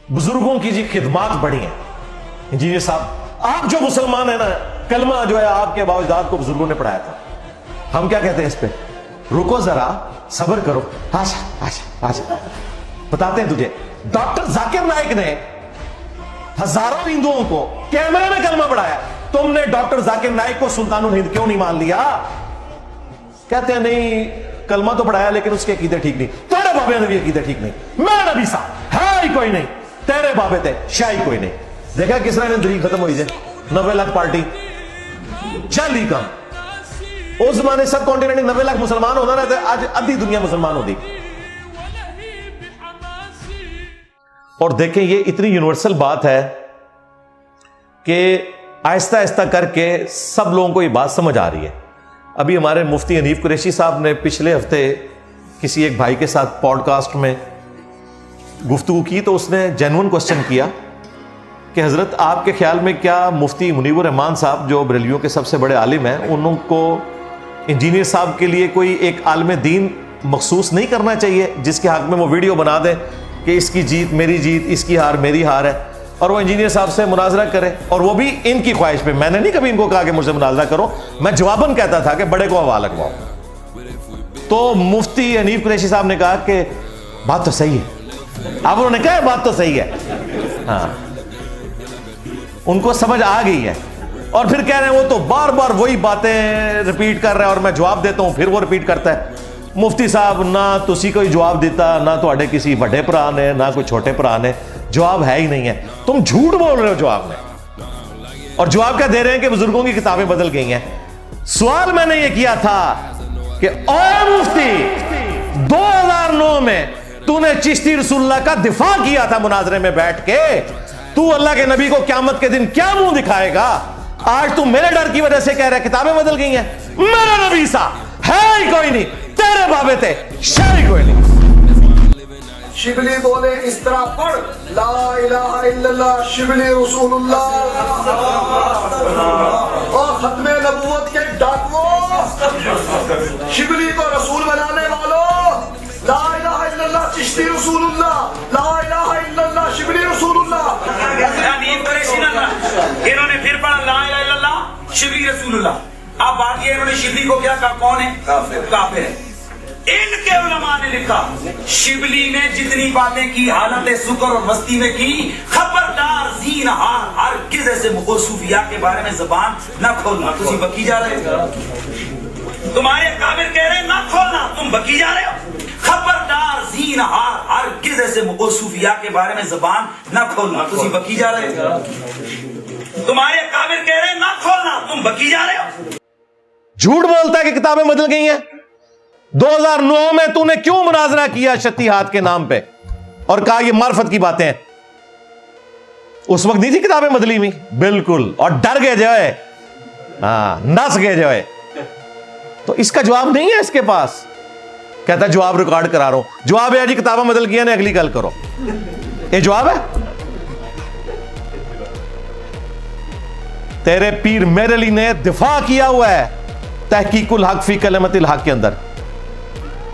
बुजुर्गों की जी खिदमात बड़ी हैं। इंजीनियर साहब, आप जो मुसलमान है ना, कलमा जो है आपके बावजदाद को बुजुर्गों ने पढ़ाया था। हम क्या कहते हैं इस पे? रुको जरा, सब्र करो। आजा आजा आजा, बताते हैं तुझे। डॉक्टर जाकिर नाइक ने हजारों हिंदुओं को कैमरे में कलमा पढ़ाया। तुमने डॉक्टर जाकिर नाइक को सुल्तानुल हिंद क्यों नहीं मान लिया? कहते हैं नहीं, कलमा तो पढ़ाया लेकिन उसके अकीदे ठीक नहीं। तेरे बाबे ने भी अकीदे ठीक नहीं। मैं नबी साहब है ही कोई नहीं, तेरे बाबे थे शाही कोई नहीं। देखा किस तरह दरी खत्म हुई है। 90 लाख पार्टी जल्दी कम। उस जमाने सब कॉन्टिनेंट 90 लाख मुसलमान होना रहता है, आज आधी दुनिया मुसलमान होती। और देखें, ये इतनी यूनिवर्सल बात है कि आहिस्ता आहिस्ता करके सब लोगों को ये बात समझ आ रही है। अभी हमारे मुफ्ती हनीफ कुरैशी साहब ने पिछले हफ्ते किसी एक भाई के साथ पॉडकास्ट में गुफ्तगू की, तो उसने जेन्युइन क्वेश्चन किया कि हजरत आपके ख्याल में क्या मुफ्ती मुनीबुर रहमान साहब जो बरेलियों के सबसे बड़े आलिम हैं, उनको इंजीनियर साहब के लिए कोई एक आलिम दीन मखसूस नहीं करना चाहिए जिसके हक में वो वीडियो बना दें कि इसकी जीत मेरी जीत, इसकी हार मेरी हार है, और वो इंजीनियर साहब से मुनाजरा करे, और वो भी इनकी ख्वाहिश पे। मैंने नहीं कभी इनको कहा कि मुझसे मुनाजरा करो, मैं जवाबन कहता था कि बड़े को हवाला लगवाओ। तो मुफ्ती हनीफ कुरैशी साहब ने कहा कि बात तो सही है। अब उन्होंने कहा बात तो सही है, हाँ, उनको समझ आ गई है। और फिर कह रहे हैं वो तो बार बार वही बातें रिपीट कर रहे हैं और मैं जवाब देता हूं, फिर वो रिपीट करता है। मुफ्ती साहब, ना तुसी कोई जवाब देता, ना तुहाडे किसी बड़े भरा ने, ना कोई छोटे भरा ने, जवाब है ही नहीं है। तुम झूठ बोल रहे हो जवाब में। और जवाब क्या दे रहे हैं कि बुजुर्गों की किताबें बदल गई हैं। सवाल मैंने ये किया था कि ओ मुफ्ती, 2009 में तूने चिश्ती रसूलुल्लाह का दिफा किया था मुनाजरे में बैठ के। तू अल्लाह के नबी को क़यामत के दिन क्या मुंह दिखाएगा? आज तू मेरे डर की वजह से कह रहा है किताबें बदल गई हैं। मेरा नबी सा है ही कोई नहीं, तेरे बाबे थे शाही कोई नहीं। शिबली बोले इस तरह पढ़, ला इलाहा इल्लल्लाह शिबली रसूलुल्लाह। और खत्मे नबूवत के डाकुओं, शिबली को रसूल बनाने वालों, ला इलाहा इल्लल्लाह चिश्ती रसूलुल्लाह, ला इलाहा इल्लल्लाह शिबली रसूलुल्लाह। इन्होंने फिर पढ़ा ला इलाहा इल्लल्लाह शिबली रसूलुल्लाह। अब बात ये, इन्होंने शिबली को क्या कहा? कौन है? काफिर है। इनके उलमा ने लिखा, शिबली ने जितनी बातें की हालत सुकर और मस्ती में की, खबरदार जीन हार हर किसी से सूफिया के बारे में जबान न खोलना। तुम बकी जा रहे हो, तुम्हारे काबिर कह रहे हैं ना खोलना, तुम बकी जा रहे हो। खबरदार जीन हार हर किसी से सूफिया के बारे में जबान न खोलना। तुम बकी जा रहे हो, तुम्हारे काबिर कह रहे हैं ना खोलना, तुम बकी जा रहे हो। झूठ बोलता है कि किताबें बदल गई हैं। 2009 में तूने क्यों मुनाजरा किया शती हाथ के नाम पे और कहा ये मार्फत की बातें हैं? उस वक्त नहीं थी किताबें बदली हुई? बिल्कुल। और डर गए जो है, हाँ, नस गए जो है। तो इसका जवाब नहीं है इसके पास। कहता है जवाब रिकॉर्ड करा रहा हूं। जवाब है जी किताबें बदल गई ने, अगली गल करो। ये जवाब है? तेरे पीर मेरे अली ने दिफा किया हुआ है तहकीकुल हक फी कलमतिल हक के अंदर।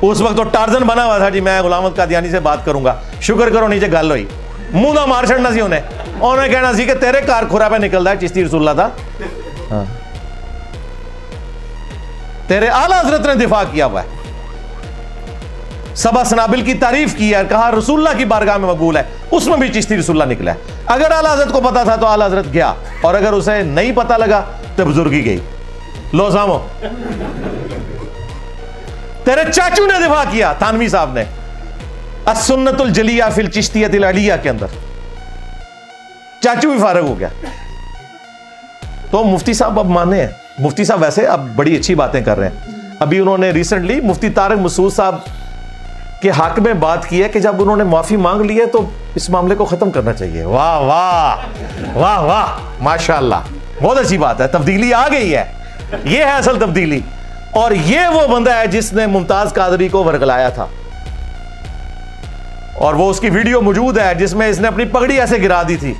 उस वक्त तो टार्जन बना हुआ था जी, मैं गुलाम अहमद कादियानी से बात करूंगा। शुक्र करो नीचे गल हुई, मुंह ना मार छड़ना सी उन्हें कहना सी कि तेरे कार खुरा पे निकलता है चिश्ती रसूलुल्लाह था। हाँ। तेरे आला हजरत ने दिफा किया हुआ है, सबा सनाबिल की तारीफ की है, कहा रसूलुल्लाह की बारगाह में मकबूल है, उसमें भी चिश्ती रसूलुल्लाह निकला है। अगर आला हजरत को पता था तो आला हजरत गया, और अगर उसे नहीं पता लगा तो बुजुर्गी गई। लो सामो, तेरे चाचू ने दिफा किया, थानवी साहब ने, अस्सुन्नतुल जलिया फिल चिश्तियतिल अलिया के अंदर। चाचू भी फारग हो गया। तो मुफ्ती साहब अब माने हैं। मुफ्ती साहब वैसे अब बड़ी अच्छी बातें कर रहे हैं। अभी उन्होंने रिसेंटली मुफ्ती तारिक मसूद साहब के हक में बात की है कि जब उन्होंने माफी मांग ली है तो इस मामले को खत्म करना चाहिए। वाह वाह वाह वाह, माशाअल्लाह, बहुत अच्छी बात है। तब्दीली आ गई है, यह है असल तब्दीली। और यह वो बंदा है जिसने मुमताज कादरी को वर्गलाया था, और वो उसकी वीडियो मौजूद है जिसमें इसने अपनी पगड़ी ऐसे गिरा दी थी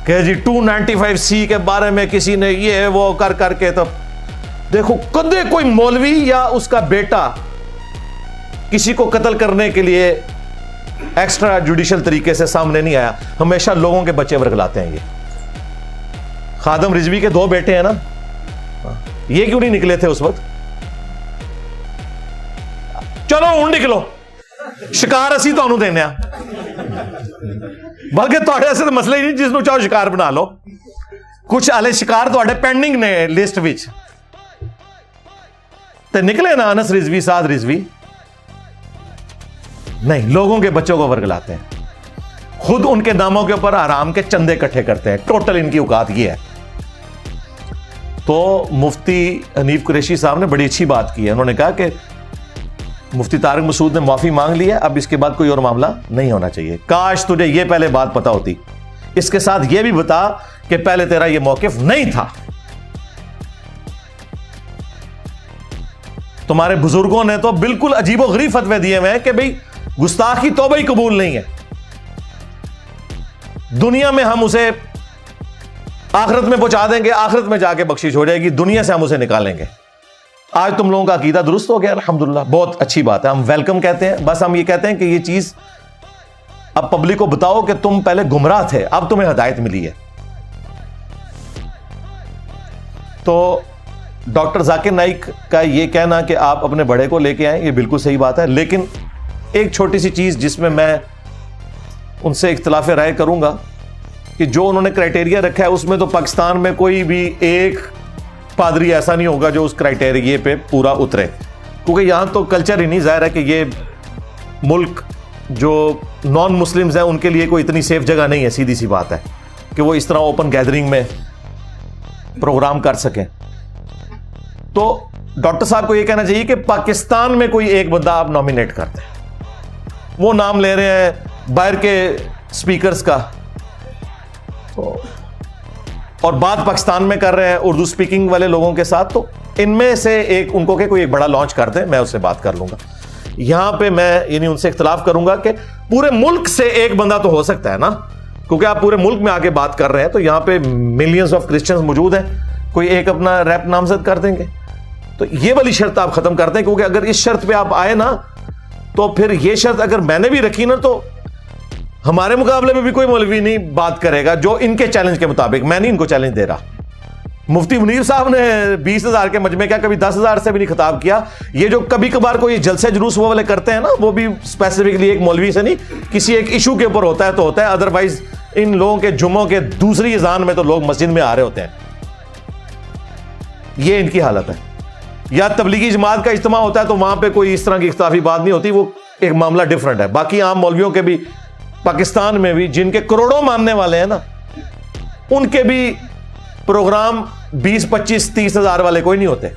कि जी 295C के बारे में किसी ने ये वो कर करके। तो देखो, कदे कोई मौलवी या उसका बेटा किसी को कत्ल करने के लिए एक्स्ट्रा जुडिशियल तरीके से सामने नहीं आया, हमेशा लोगों के बच्चे वर्गलाते हैं। ये खादम रिजवी के 2 बेटे हैं ना, ये क्यों नहीं निकले थे उस वक्त? चलो हूं निकलो, शिकार असी तुहानू देने आ, बल्कि तुहाडे वास्ते तो मसला ही नहीं, जिसनू चाहो शिकार बना लो। कुछ हाले शिकार तुहाडे पेंडिंग ने लिस्ट विच, ते निकले ना अनस रिजवी, साद रिजवी नहीं, लोगों के बच्चों को वर्गलाते हैं, खुद उनके नामों के ऊपर आराम के चंदे इकट्ठे करते हैं। टोटल इनकी औकात ये है। तो मुफ्ती हनीफ कुरैशी साहब ने बड़ी अच्छी बात की है। उन्होंने कहा कि मुफ्ती तारिक मसूद ने माफी मांग ली है, अब इसके बाद कोई और मामला नहीं होना चाहिए। काश तुझे यह पहले बात पता होती। इसके साथ यह भी बता कि पहले तेरा यह मौकिफ नहीं था। तुम्हारे बुजुर्गों ने तो बिल्कुल अजीबोगरीब फतवे दिए हुए हैं कि भाई गुस्ताखी तौबा ही कबूल नहीं है, दुनिया में हम उसे आखिरत में पहुंचा देंगे, आखिरत में जाके बख्शिश हो जाएगी, दुनिया से हम उसे निकालेंगे। आज तुम लोगों का अकीदा दुरुस्त हो गया, अल्हम्दुलिल्लाह, बहुत अच्छी बात है, हम वेलकम कहते हैं। बस हम ये कहते हैं कि ये चीज अब पब्लिक को बताओ कि तुम पहले गुमराह थे, अब तुम्हें हिदायत मिली है। तो डॉक्टर जाकिर नाइक का ये कहना कि आप अपने बड़े को लेके आए, ये बिल्कुल सही बात है, लेकिन एक छोटी सी चीज जिसमें मैं उनसे इख्तिलाफ राय करूंगा कि जो उन्होंने क्राइटेरिया रखा है उसमें तो पाकिस्तान में कोई भी एक पादरी ऐसा नहीं होगा जो उस क्राइटेरिया पे पूरा उतरे, क्योंकि यहां तो कल्चर ही नहीं, जाहिर है कि ये मुल्क जो नॉन मुस्लिम्स हैं उनके लिए कोई इतनी सेफ जगह नहीं है, सीधी सी बात है कि वो इस तरह ओपन गैदरिंग में प्रोग्राम कर सकें। तो डॉक्टर साहब को यह कहना चाहिए कि पाकिस्तान में कोई एक बंदा आप नॉमिनेट करते हैं, वो नाम ले रहे हैं बाहर के स्पीकर्स का और बात पाकिस्तान में कर रहे हैं उर्दू स्पीकिंग वाले लोगों के साथ, तो इनमें से एक उनको के कोई एक बड़ा लॉन्च कर दे, मैं उससे बात कर लूंगा। यहां पे मैं यानी उनसे इख्तिलाफ करूंगा कि पूरे मुल्क से एक बंदा तो हो सकता है ना, क्योंकि आप पूरे मुल्क में आके बात कर रहे हैं, तो यहां पे मिलियंस ऑफ क्रिश्चियंस मौजूद हैं, कोई एक अपना रैप नामजद कर देंगे। तो ये वाली शर्त आप खत्म कर दें, क्योंकि अगर इस शर्त पे आप आए ना तो फिर ये शर्त अगर मैंने भी रखी ना तो हमारे मुकाबले में भी कोई मौलवी नहीं बात करेगा जो इनके चैलेंज के मुताबिक। मैं नहीं इनको चैलेंज दे रहा। मुफ्ती मुनीर साहब ने 20,000 के मजमे क्या कभी 10,000 से भी नहीं खिताब किया। ये जो कभी कभार कोई जलसे जुलूस वो वाले करते हैं ना, वो भी स्पेसिफिकली एक मौलवी से नहीं, किसी एक इशू के ऊपर होता है तो होता है, अदरवाइज इन लोगों के जुम्मों के दूसरी अजान में तो लोग मस्जिद में आ रहे होते हैं। ये इनकी हालत है। या तबलीगी जमात का इज्तिमा होता है तो वहां पे कोई इस तरह की इख्तिलाफी बात नहीं होती, वो एक मामला डिफरेंट है। बाकी आम मौलवियों के भी पाकिस्तान में भी जिनके करोड़ों मानने वाले हैं ना, उनके भी प्रोग्राम 20, 25, 30,000 वाले कोई नहीं होते।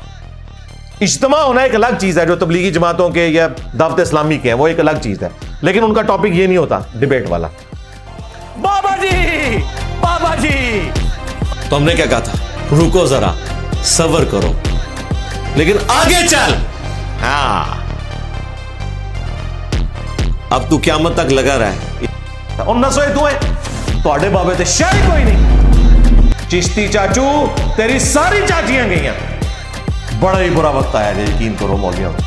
इज्तिमा होना एक अलग चीज है, जो तबलीगी जमातों के या दावत इस्लामी के हैं वो एक अलग चीज है, लेकिन उनका टॉपिक ये नहीं होता डिबेट वाला। बाबा जी तो हमने क्या कहा था, रुको जरा सब्र करो लेकिन आगे चल। हाँ अब तू क़यामत तक लगा रहा है और नसोए तू है तो बाबे ते शायद कोई नहीं। चिश्ती चाचू तेरी सारी चाचियां गई, बड़ा ही बुरा वक्त आया, यकीन करो मौलवियों में।